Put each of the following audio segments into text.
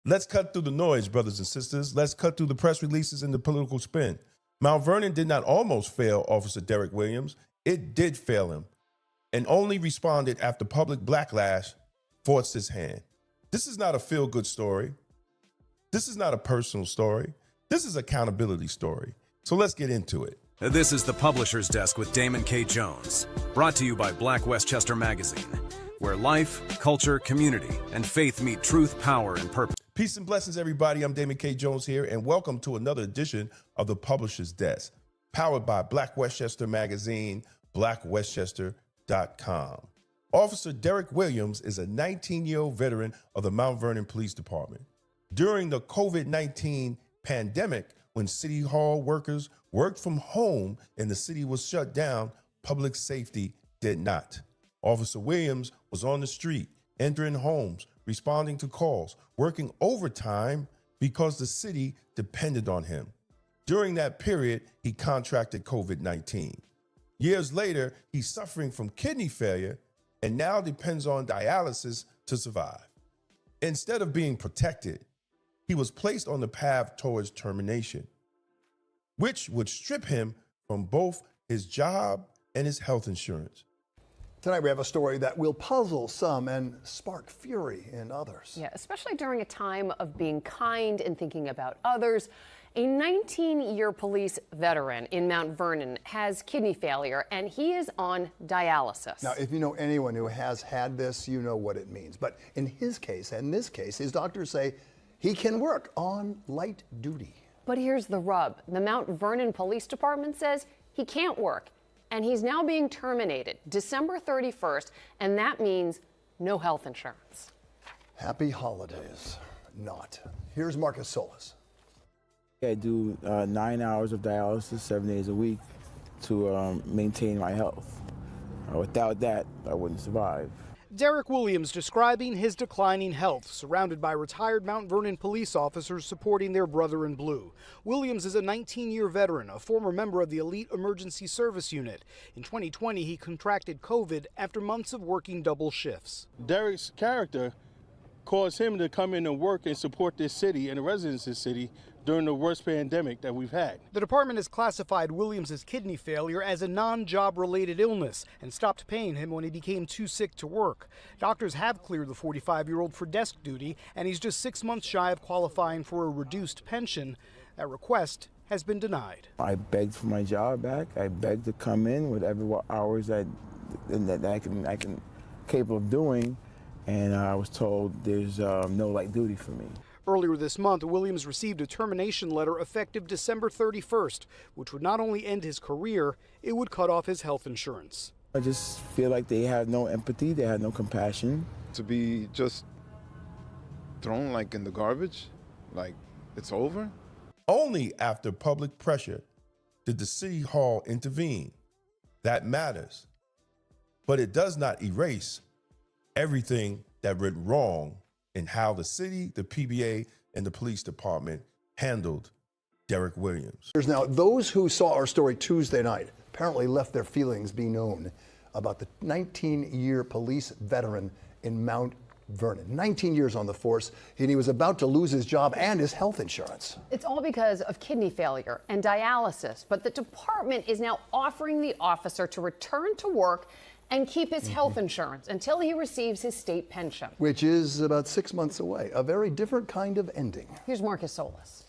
Let's cut through the noise, brothers and sisters. Let's cut through the press releases and the political spin. Mount Vernon did not almost fail Officer Derek Williams. It did fail him, and only responded after public backlash forced his hand. This is not a feel-good story. This is not a personal story. This is an accountability story. So let's get into it. This is the Publisher's Desk with Damon K. Jones, brought to you by Black Westchester Magazine, where life, culture, community, and faith meet truth, power, and purpose. Peace and blessings, everybody. I'm Damon K. Jones here, and welcome to another edition of the Publisher's Desk, powered by Black Westchester Magazine, blackwestchester.com. Officer Derek Williams is a 19-year-old veteran of the Mount Vernon Police Department. During the COVID-19 pandemic, when City Hall workers worked from home and the city was shut down, public safety did not. Officer Williams was on the street, entering homes, responding to calls, working overtime because the city depended on him. During that period, he contracted COVID-19. Years later, he's suffering from kidney failure and now depends on dialysis to survive. Instead of being protected, he was placed on the path towards termination, which would strip him from both his job and his health insurance. Tonight we have a story that will puzzle some and spark fury in others. Yeah, especially during a time of being kind and thinking about others. A 19-year police veteran in Mount Vernon has kidney failure, and he is on dialysis. Now, if you know anyone who has had this, you know what it means. But in his case, and this case, his doctors say he can work on light duty. But here's the rub. The Mount Vernon Police Department says he can't work, and he's now being terminated December 31st, and that means no health insurance. Happy holidays. Not. Here's Marcus Solis. I do 9 hours of dialysis 7 days a week to maintain my health. Without that, I wouldn't survive. Derek Williams describing his declining health, surrounded by retired Mount Vernon police officers supporting their brother in blue. Williams is a 19-year veteran, a former member of the Elite Emergency Service Unit. In 2020, he contracted COVID after months of working double shifts. Derek's character caused him to come in and work and support this city and the residents of this city during the worst pandemic that we've had. The department has classified Williams' kidney failure as a non-job related illness and stopped paying him when he became too sick to work. Doctors have cleared the 45-year-old for desk duty, and he's just 6 months shy of qualifying for a reduced pension. That request has been denied. I begged for my job back. I begged to come in whatever hours that I can capable of doing, and I was told there's no light duty for me. Earlier this month, Williams received a termination letter effective December 31st, which would not only end his career, it would cut off his health insurance. I just feel like they have no empathy, they have no compassion. To be just thrown like in the garbage, like it's over. Only after public pressure did the City Hall intervene. That matters. But it does not erase everything that went wrong in how the city, the PBA, and the police department handled Derek Williams. Now, those who saw our story Tuesday night apparently left their feelings be known about the 19-year police veteran in Mount Vernon. 19 years on the force, and he was about to lose his job and his health insurance. It's all because of kidney failure and dialysis, but the department is now offering the officer to return to work and keep his health insurance until he receives his state pension. Which is about 6 months away. A very different kind of ending. Here's Marcus Solis.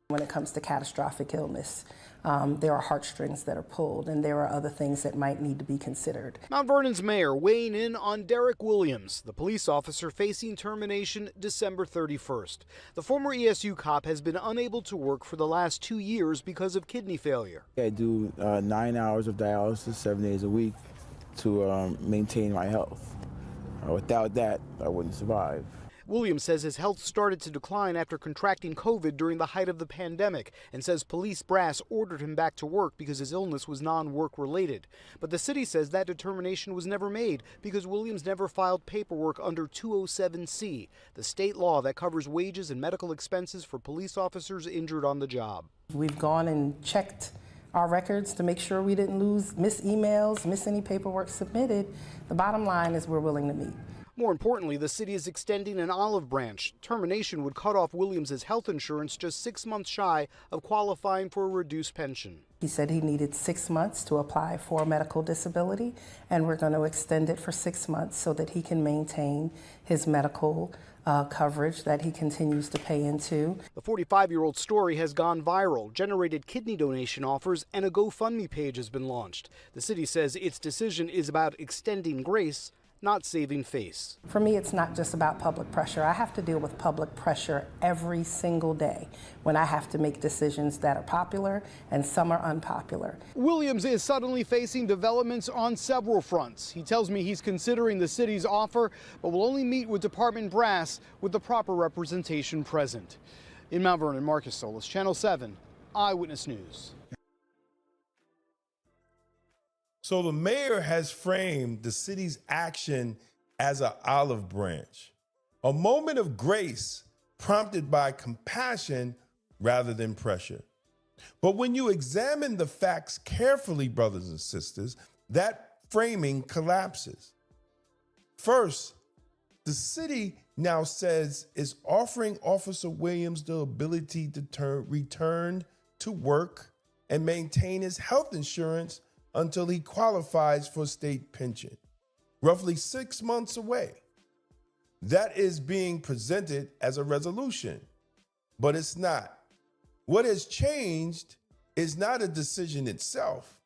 When it comes to catastrophic illness, there are heartstrings that are pulled, and there are other things that might need to be considered. Mount Vernon's mayor weighing in on Derek Williams, the police officer facing termination December 31st. The former ESU cop has been unable to work for the last 2 years because of kidney failure. I do 9 hours of dialysis 7 days a week to maintain my health. Without that, I wouldn't survive. Williams says his health started to decline after contracting COVID during the height of the pandemic, and says police brass ordered him back to work because his illness was non-work related. But the city says that determination was never made because Williams never filed paperwork under 207C, the state law that covers wages and medical expenses for police officers injured on the job. We've gone and checked our records to make sure we didn't miss emails, miss any paperwork submitted. The bottom line is we're willing to meet. More importantly, the city is extending an olive branch. Termination would cut off Williams' health insurance just 6 months shy of qualifying for a reduced pension. He said he needed 6 months to apply for medical disability, and we're going to extend it for 6 months so that he can maintain his medical coverage that he continues to pay into. The 45-year-old story has gone viral, generated kidney donation offers, and a GoFundMe page has been launched. The city says its decision is about extending grace, not saving face. For me, it's not just about public pressure. I have to deal with public pressure every single day when I have to make decisions that are popular and some are unpopular. Williams is suddenly facing developments on several fronts. He tells me he's considering the city's offer, but will only meet with department brass with the proper representation present. In Mount Vernon, Marcus Solis, Channel 7, Eyewitness News. So the mayor has framed the city's action as an olive branch, a moment of grace prompted by compassion rather than pressure. But when you examine the facts carefully, brothers and sisters, that framing collapses. First, the city now says is offering Officer Williams the ability to return to work and maintain his health insurance until he qualifies for state pension, roughly 6 months away. That is being presented as a resolution, but it's not. What has changed is not a decision itself,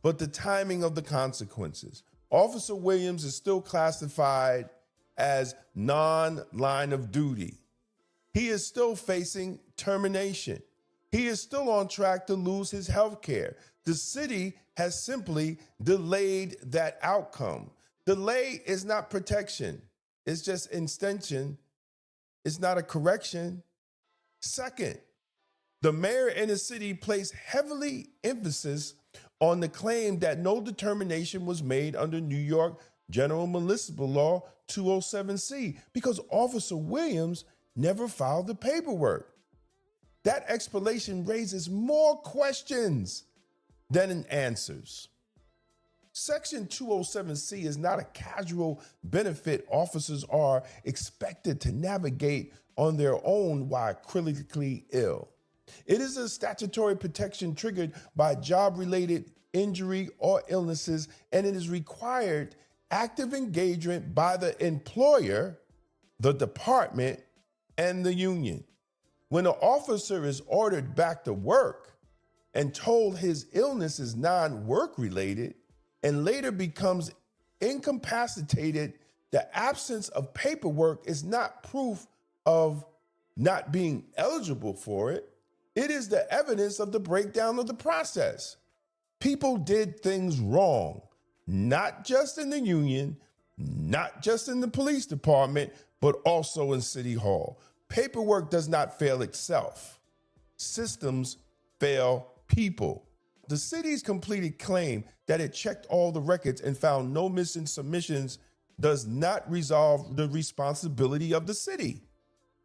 but the timing of the consequences. Officer Williams is still classified as non-line of duty. He is still facing termination. He is still on track to lose his health care. The city has simply delayed that outcome. Delay is not protection. It's just extension. It's not a correction. Second, the mayor and the city place heavily emphasis on the claim that no determination was made under New York General Municipal Law 207C because Officer Williams never filed the paperwork. That explanation raises more questions than it answers. Section 207C is not a casual benefit officers are expected to navigate on their own while critically ill. It is a statutory protection triggered by job-related injury or illnesses, and it is required active engagement by the employer, the department, and the union. When an officer is ordered back to work and told his illness is non-work related and later becomes incapacitated, the absence of paperwork is not proof of not being eligible for it. It is the evidence of the breakdown of the process. People did things wrong, not just in the union, not just in the police department, but also in City Hall. Paperwork does not fail itself. Systems fail people. The city's completed claim that it checked all the records and found no missing submissions does not resolve the responsibility of the city.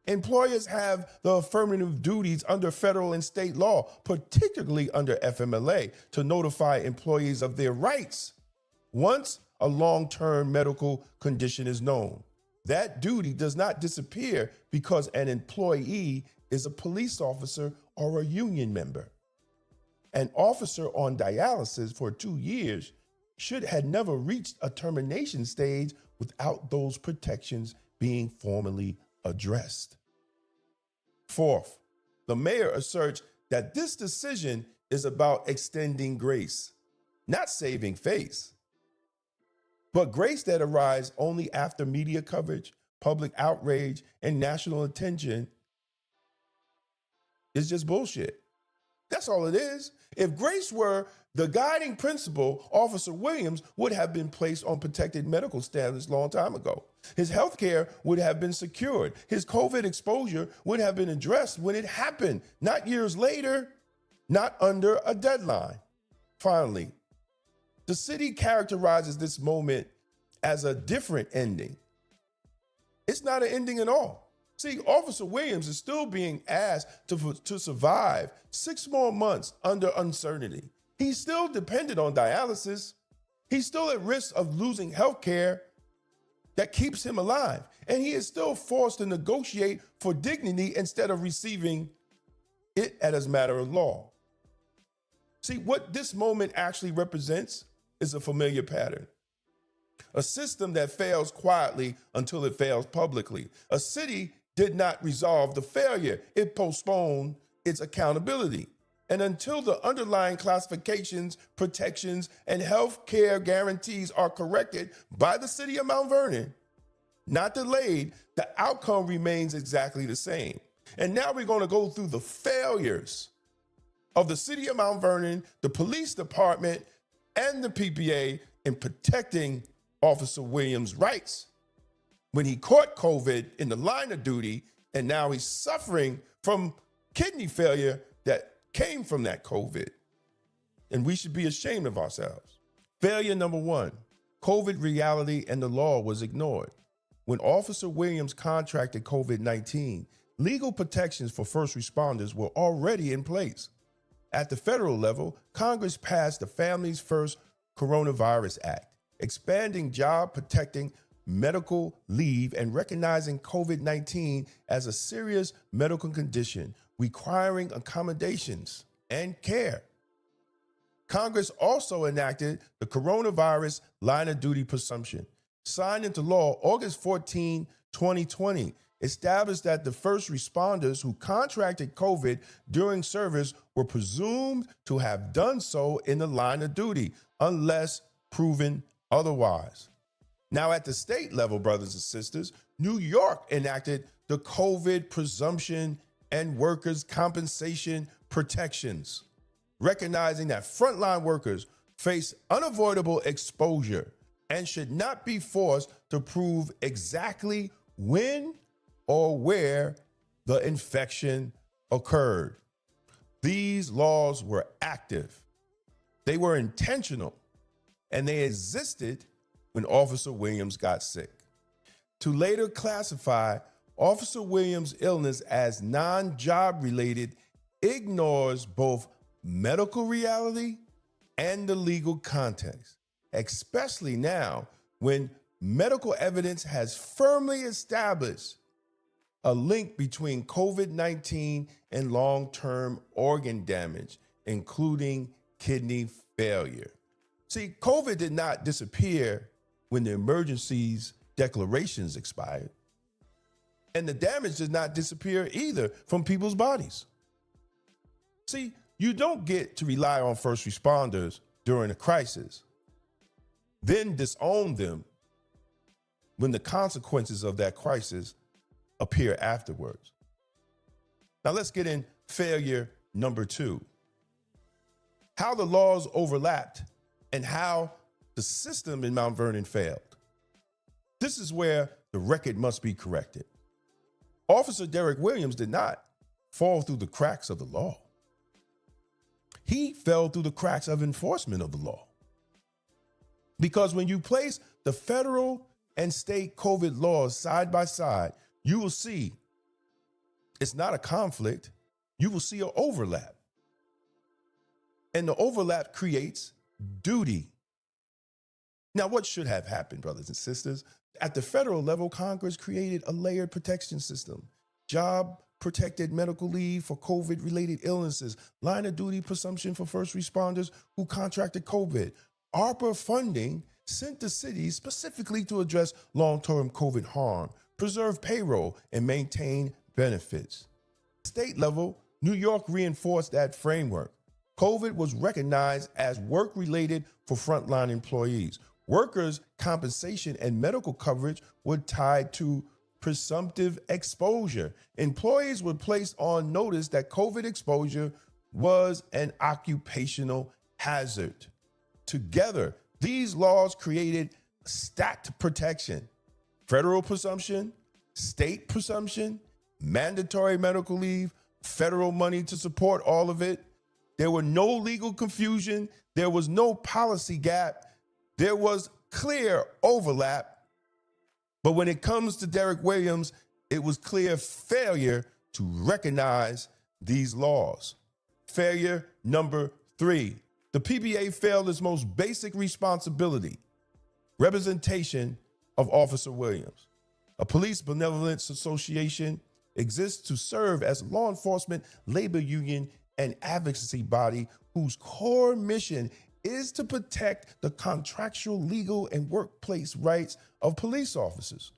Employers have the affirmative duties under federal and state law, particularly under FMLA, to notify employees of their rights once a long-term medical condition is known. That duty does not disappear because an employee is a police officer or a union member. An officer on dialysis for 2 years should have never reached a termination stage without those protections being formally addressed. Fourth, the mayor asserts that this decision is about extending grace, not saving face. But grace that arrives only after media coverage, public outrage, and national attention is just bullshit. That's all it is. If grace were the guiding principle, Officer Williams would have been placed on protected medical status a long time ago. His health care would have been secured. His COVID exposure would have been addressed when it happened, not years later, not under a deadline. Finally, the city characterizes this moment as a different ending. It's not an ending at all. See, Officer Williams is still being asked to survive 6 more months under uncertainty. He's still dependent on dialysis. He's still at risk of losing health care. that keeps him alive. And he is still forced to negotiate for dignity instead of receiving it as a matter of law. See, what this moment actually represents is a familiar pattern. A system that fails quietly until it fails publicly. A city did not resolve the failure. It postponed its accountability. And until the underlying classifications, protections, and health care guarantees are corrected by the city of Mount Vernon, not delayed, the outcome remains exactly the same. And now we're going to go through the failures of the city of Mount Vernon, the police department, and the PPA in protecting Officer Williams' rights when he caught COVID in the line of duty, and now he's suffering from kidney failure that came from that COVID. And we should be ashamed of ourselves. Failure number one, COVID reality and the law was ignored. When Officer Williams contracted COVID-19, legal protections for first responders were already in place. At the federal level, Congress passed the Families First Coronavirus Act, expanding job protecting medical leave and recognizing COVID-19 as a serious medical condition requiring accommodations and care. Congress also enacted the Coronavirus Line of Duty Presumption, signed into law August 14, 2020, established that the first responders who contracted COVID during service were presumed to have done so in the line of duty, unless proven otherwise. Now, at the state level, brothers and sisters, New York enacted the COVID presumption and workers' compensation protections, recognizing that frontline workers face unavoidable exposure and should not be forced to prove exactly when or where the infection occurred. These laws were active, they were intentional, and they existed when Officer Williams got sick. To later classify Officer Williams' illness as non-job related ignores both medical reality and the legal context, especially now when medical evidence has firmly established a link between COVID-19 and long-term organ damage, including kidney failure. See, COVID did not disappear when the emergency's declarations expired. And the damage does not disappear either from people's bodies. See, you don't get to rely on first responders during a crisis, then disown them when the consequences of that crisis appear afterwards. Now let's get in failure number two. How the laws overlapped and how the system in Mount Vernon failed. This is where the record must be corrected. Officer Derek Williams did not fall through the cracks of the law. He fell through the cracks of enforcement of the law. Because when you place the federal and state COVID laws side by side, you will see it's not a conflict. You will see an overlap. And the overlap creates duty. Now, what should have happened, brothers and sisters? At the federal level, Congress created a layered protection system, job protected medical leave for COVID-related illnesses, line of duty presumption for first responders who contracted COVID, ARPA funding sent to cities specifically to address long-term COVID harm, preserve payroll, and maintain benefits. State level, New York reinforced that framework. COVID was recognized as work-related for frontline employees. Workers' compensation and medical coverage were tied to presumptive exposure. Employees were placed on notice that COVID exposure was an occupational hazard. Together, these laws created stacked protection: federal presumption, state presumption, mandatory medical leave, federal money to support all of it. There were no legal confusion. There was no policy gap. There was clear overlap. But when it comes to Derek Williams, it was clear failure to recognize these laws. Failure number three, the PBA failed its most basic responsibility, representation of Officer Williams. A police benevolence association exists to serve as law enforcement, labor union, and advocacy body whose core mission is to protect the contractual, legal, and workplace rights of police officers.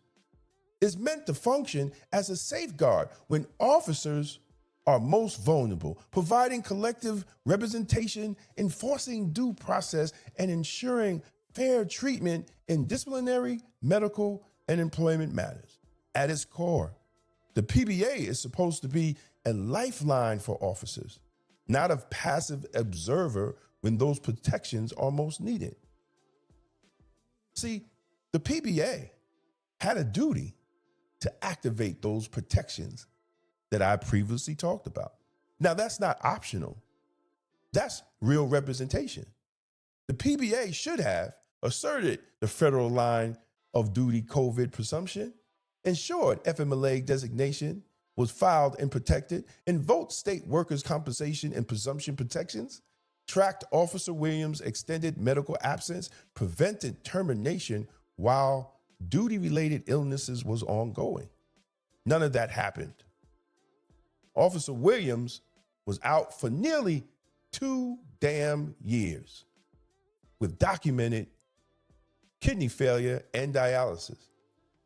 It's meant to function as a safeguard when officers are most vulnerable, providing collective representation, enforcing due process, and ensuring fair treatment in disciplinary, medical, and employment matters. At its core, the PBA is supposed to be a lifeline for officers, not a passive observer when those protections are most needed. See, the PBA had a duty to activate those protections that I previously talked about. Now, that's not optional. That's real representation. The PBA should have asserted the federal line of duty COVID presumption, ensured FMLA designation was filed and protected, invoked state workers' compensation and presumption protections, tracked Officer Williams' extended medical absence, prevented termination while duty-related illnesses was ongoing. None of that happened. Officer Williams was out for nearly 2 damn years with documented kidney failure and dialysis.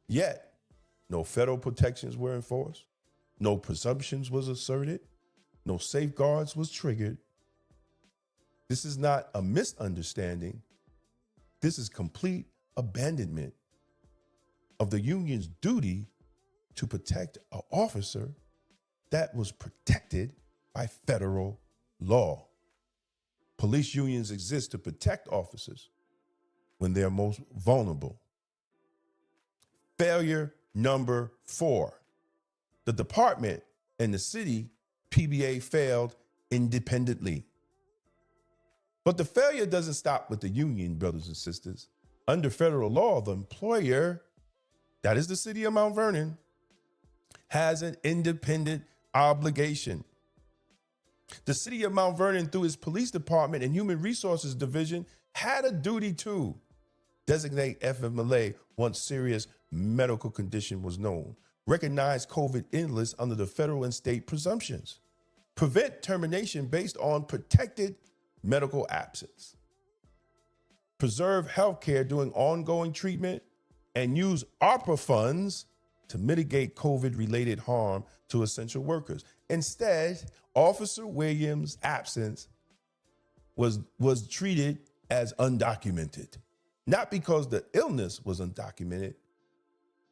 Yet, no federal protections were enforced, no presumptions was asserted, no safeguards was triggered. This is not a misunderstanding. This is complete abandonment of the union's duty to protect an officer that was protected by federal law. Police unions exist to protect officers when they're most vulnerable. Failure number 4. The department and the city PBA failed independently. But the failure doesn't stop with the union, brothers and sisters. Under federal law, the employer, that is the city of Mount Vernon, has an independent obligation. The city of Mount Vernon, through its police department and human resources division, had a duty to designate FMLA once serious medical condition was known, recognize COVID illness under the federal and state presumptions, prevent termination based on protected medical absence, preserve health care during ongoing treatment, and use ARPA funds to mitigate COVID-related harm to essential workers. Instead, Officer Williams' absence was treated as undocumented, not because the illness was undocumented,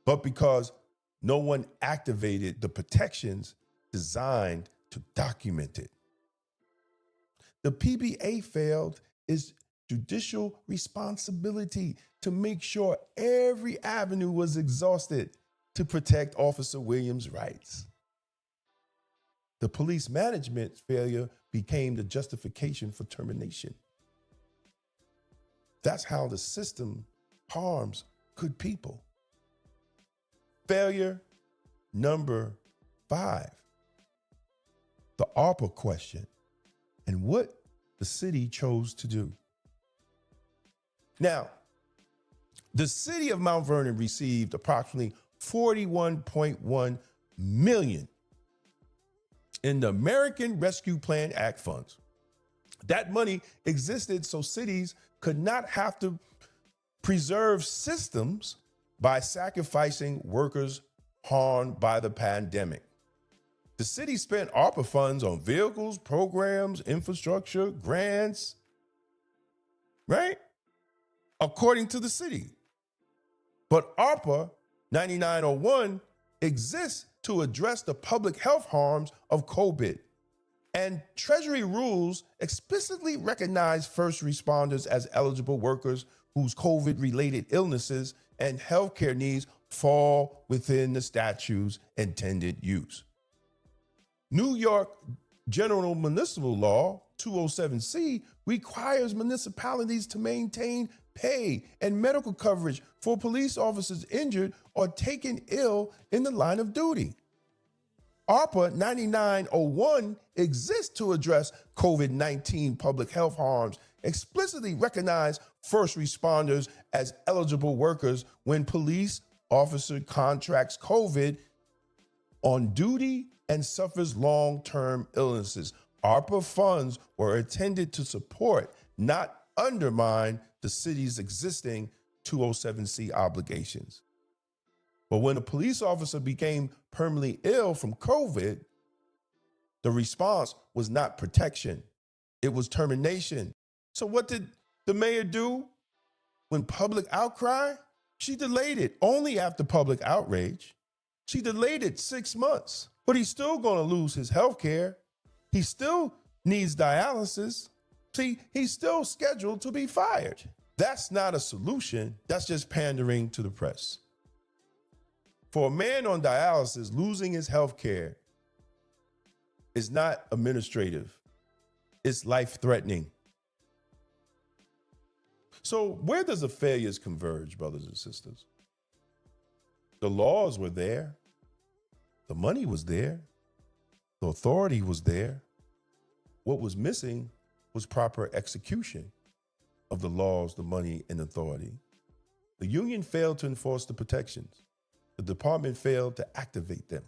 but because no one activated the protections designed to document it. The PBA failed its judicial responsibility to make sure every avenue was exhausted to protect Officer Williams' rights. The police management failure became the justification for termination. That's how the system harms good people. Failure number 5, the ARPA question and what the city chose to do. Now, the city of Mount Vernon received approximately $41.1 million in the American Rescue Plan Act funds. That money existed so cities could not have to preserve systems by sacrificing workers harmed by the pandemic. The city spent ARPA funds on vehicles, programs, infrastructure, grants, right? According to the city. But ARPA 9901 exists to address the public health harms of COVID. And Treasury rules explicitly recognize first responders as eligible workers whose COVID-related illnesses and healthcare needs fall within the statute's intended use. New York General Municipal Law 207C requires municipalities to maintain pay and medical coverage for police officers injured or taken ill in the line of duty. ARPA 9901 exists to address COVID-19 public health harms explicitly recognize first responders as eligible workers when police officer contracts COVID on duty and suffers long-term illnesses. ARPA funds were intended to support, not undermine, the city's existing 207C obligations. But when a police officer became permanently ill from COVID, the response was not protection, it was termination. So what did the mayor do when public outcry? She delayed it only after public outrage. She delayed it 6 months, but he's still going to lose his health care. He still needs dialysis. See, he's still scheduled to be fired. That's not a solution. That's just pandering to the press. For a man on dialysis, losing his health care is not administrative. It's life-threatening. So where does the failures converge, brothers and sisters? The laws were there. The money was there. The authority was there. What was missing was proper execution of the laws, the money, and authority. The union failed to enforce the protections. The department failed to activate them.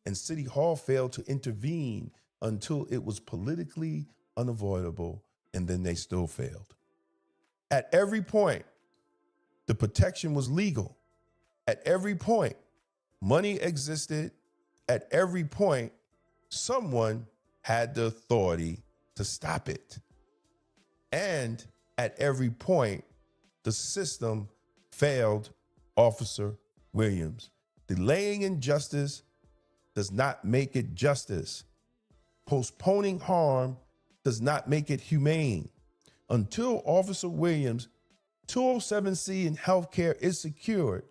And City Hall failed to intervene until it was politically unavoidable, and then they still failed. At every point, the protection was legal. At every point, money existed. At every point, someone had the authority to stop it. And at every point, the system failed Officer Williams. Delaying injustice does not make it justice. Postponing harm does not make it humane. Until Officer Williams' 207C in healthcare is secured,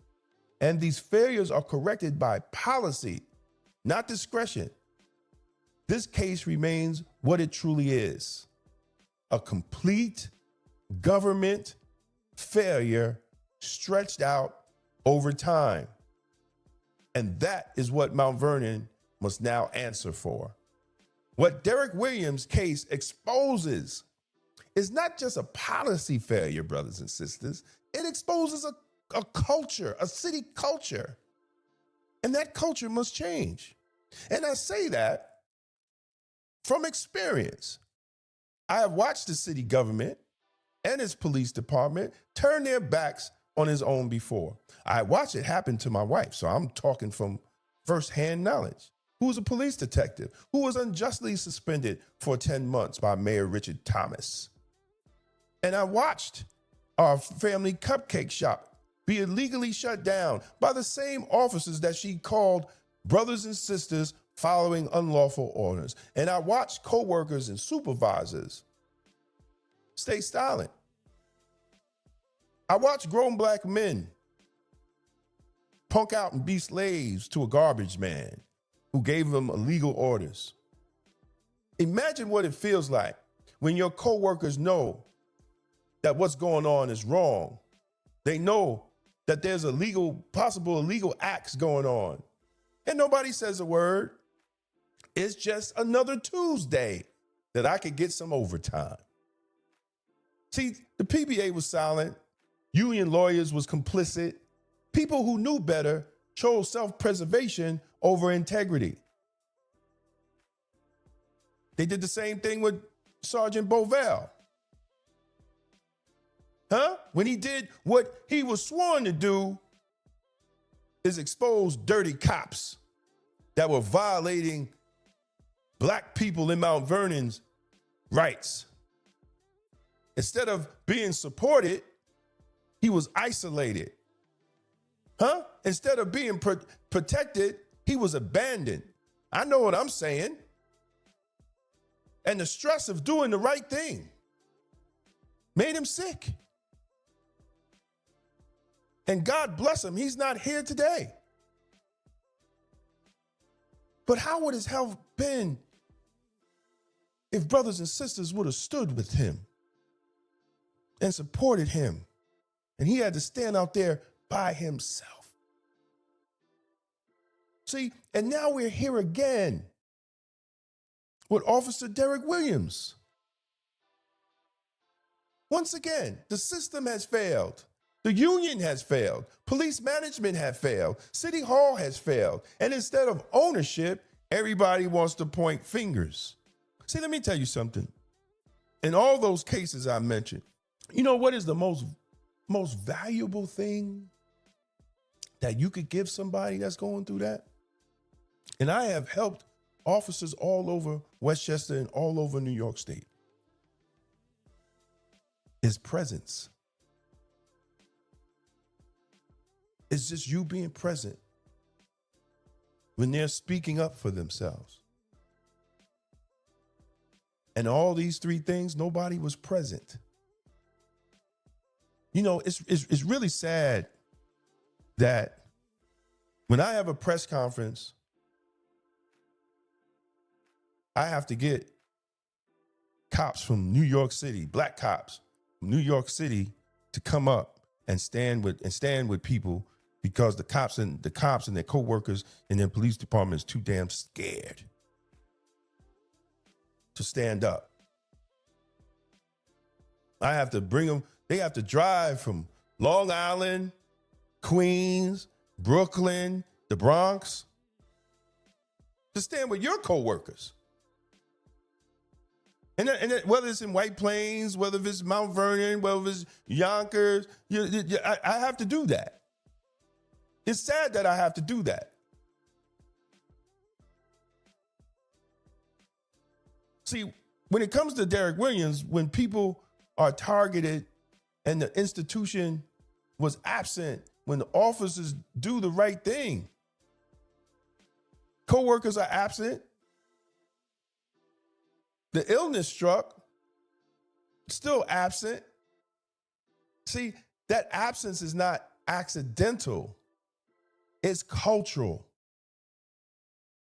and these failures are corrected by policy, not discretion, this case remains what it truly is: a complete government failure stretched out over time. And that is what Mount Vernon must now answer for. What Derek Williams' case exposes is not just a policy failure, brothers and sisters. It exposes a culture, a city culture. And that culture must change. And I say that from experience. I have watched the city government and its police department turn their backs on his own before. I watched it happen to my wife, so I'm talking from firsthand knowledge, who was a police detective, who was unjustly suspended for 10 months by Mayor Richard Thomas. And I watched our family cupcake shop be illegally shut down by the same officers that she called brothers and sisters following unlawful orders. And I watched co-workers and supervisors stay silent. I watched grown black men punk out and be slaves to a garbage man who gave them illegal orders. Imagine what it feels like when your co-workers know that what's going on is wrong. They know that there's possible illegal acts going on, and nobody says a word. It's just another Tuesday that I could get some overtime. See, the PBA was silent. Union lawyers was complicit. People who knew better chose self-preservation over integrity. They did the same thing with Sergeant Bovell. When he did what he was sworn to do, is expose dirty cops that were violating black people in Mount Vernon's rights. Instead of being supported, he was isolated. Instead of being protected, he was abandoned. I know what I'm saying. And the stress of doing the right thing made him sick. And God bless him, he's not here today. But how would his health been if brothers and sisters would have stood with him and supported him? And he had to stand out there by himself. See, and now we're here again with Officer Derek Williams. Once again, the system has failed. The union has failed. Police management has failed. City Hall has failed. And instead of ownership, everybody wants to point fingers. See, let me tell you something. In all those cases I mentioned, you know what is the most valuable thing that you could give somebody that's going through that? And I have helped officers all over Westchester and all over New York State. Is presence. It's just you being present when they're speaking up for themselves. And all these three things, nobody was present. You know, it's really sad that when I have a press conference, I have to get cops from New York City, black cops from New York City, to come up and stand with people because the cops and their co-workers in their police department is too damn scared to stand up. I have to bring them. They have to drive from Long Island, Queens, Brooklyn, the Bronx to stand with your co-workers. And whether it's in White Plains, whether it's Mount Vernon, whether it's Yonkers, I have to do that. It's sad that I have to do that. See, when it comes to Derek Williams, when people are targeted and the institution was absent, when the officers do the right thing, co-workers are absent, the illness struck, still absent. See, that absence is not accidental. It's cultural.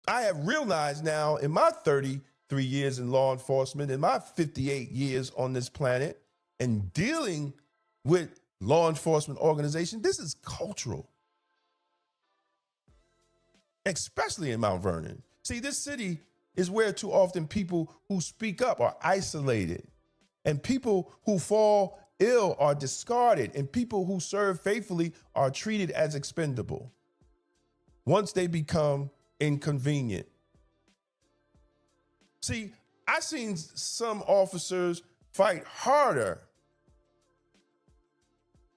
I have realized now in my 33 years in law enforcement, in my 58 years on this planet, and dealing with law enforcement organizations, this is cultural. Especially in Mount Vernon. See, this city is where too often people who speak up are isolated, and people who fall ill are discarded, and people who serve faithfully are treated as expendable once they become inconvenient. See, I've seen some officers fight harder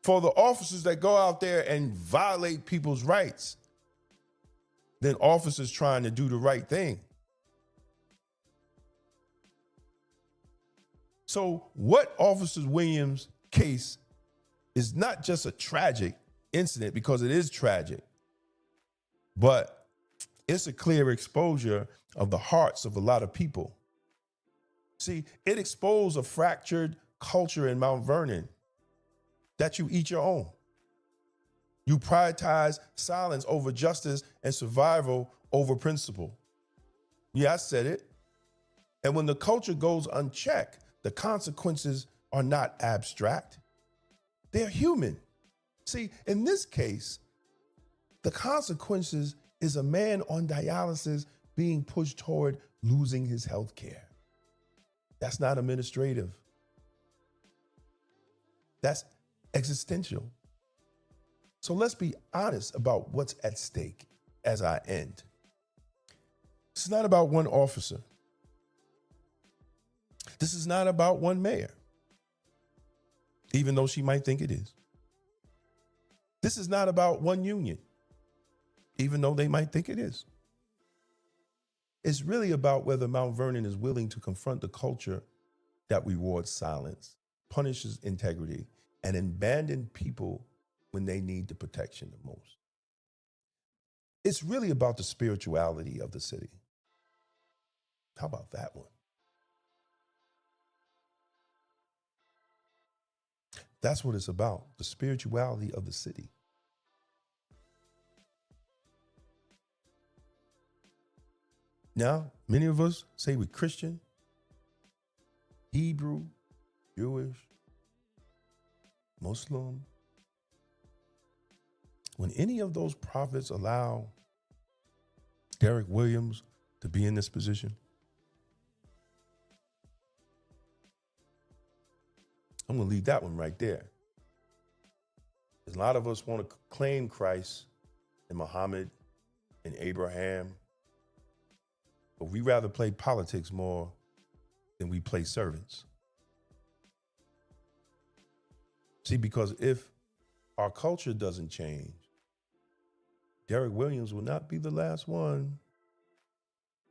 for the officers that go out there and violate people's rights than officers trying to do the right thing. So what Officer Williams' case is not just a tragic incident, because it is tragic, but it's a clear exposure of the hearts of a lot of people. See, it exposed a fractured culture in Mount Vernon that you eat your own. You prioritize silence over justice and survival over principle. Yeah, I said it. And when the culture goes unchecked, the consequences are not abstract. They're human. See, in this case, the consequences is a man on dialysis being pushed toward losing his health care. That's not administrative. That's existential. So let's be honest about what's at stake as I end. It's not about one officer. This is not about one mayor, even though she might think it is. This is not about one union, even though they might think it is. It's really about whether Mount Vernon is willing to confront the culture that rewards silence, punishes integrity, and abandons people when they need the protection the most. It's really about the spirituality of the city. How about that one? That's what it's about, the spirituality of the city. Now, many of us say we're Christian, Hebrew, Jewish, Muslim. When any of those prophets allow Derek Williams to be in this position, I'm going to leave that one right there. A lot of us want to claim Christ and Muhammad and Abraham, but we rather play politics more than we play servants. See, because if our culture doesn't change, Derek Williams will not be the last one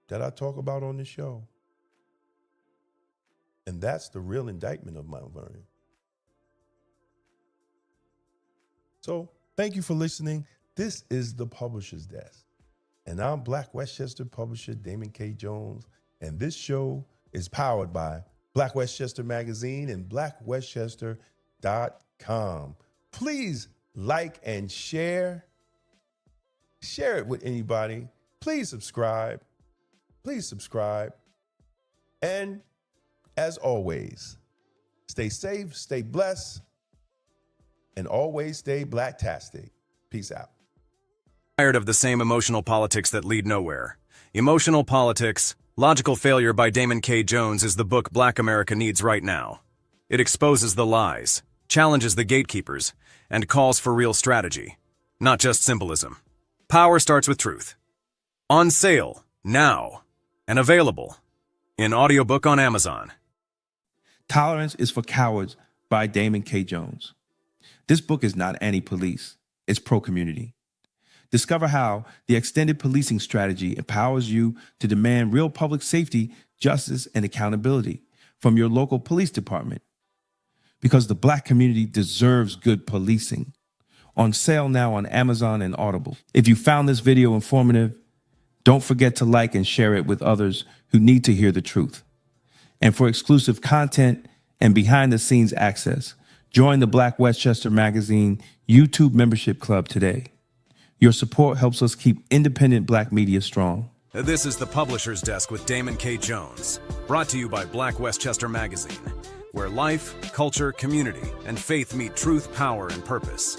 that I talk about on this show. And that's the real indictment of Mount Vernon. So thank you for listening. This is the Publisher's Desk. And I'm Black Westchester publisher Damon K. Jones. And this show is powered by Black Westchester Magazine and blackwestchester.com. Please like and share. Share it with anybody. Please subscribe. Please subscribe. And as always, stay safe, stay blessed, and always stay blacktastic. Peace out. Tired of the same emotional politics that lead nowhere. Emotional Politics, Logical Failure by Damon K. Jones is the book Black America needs right now. It exposes the lies, challenges the gatekeepers, and calls for real strategy, not just symbolism. Power starts with truth. On sale, now, and available in audiobook on Amazon. Tolerance is for Cowards by Damon K. Jones. This book is not anti-police, it's pro-community. Discover how the extended policing strategy empowers you to demand real public safety, justice, and accountability from your local police department. Because the Black community deserves good policing. On sale now on Amazon and Audible. If you found this video informative, don't forget to like and share it with others who need to hear the truth. And for exclusive content and behind-the-scenes access, join the Black Westchester Magazine YouTube membership club today. Your support helps us keep independent Black media strong. This is the Publisher's Desk with Damon K. Jones, brought to you by Black Westchester Magazine, where life, culture, community, and faith meet truth, power, and purpose.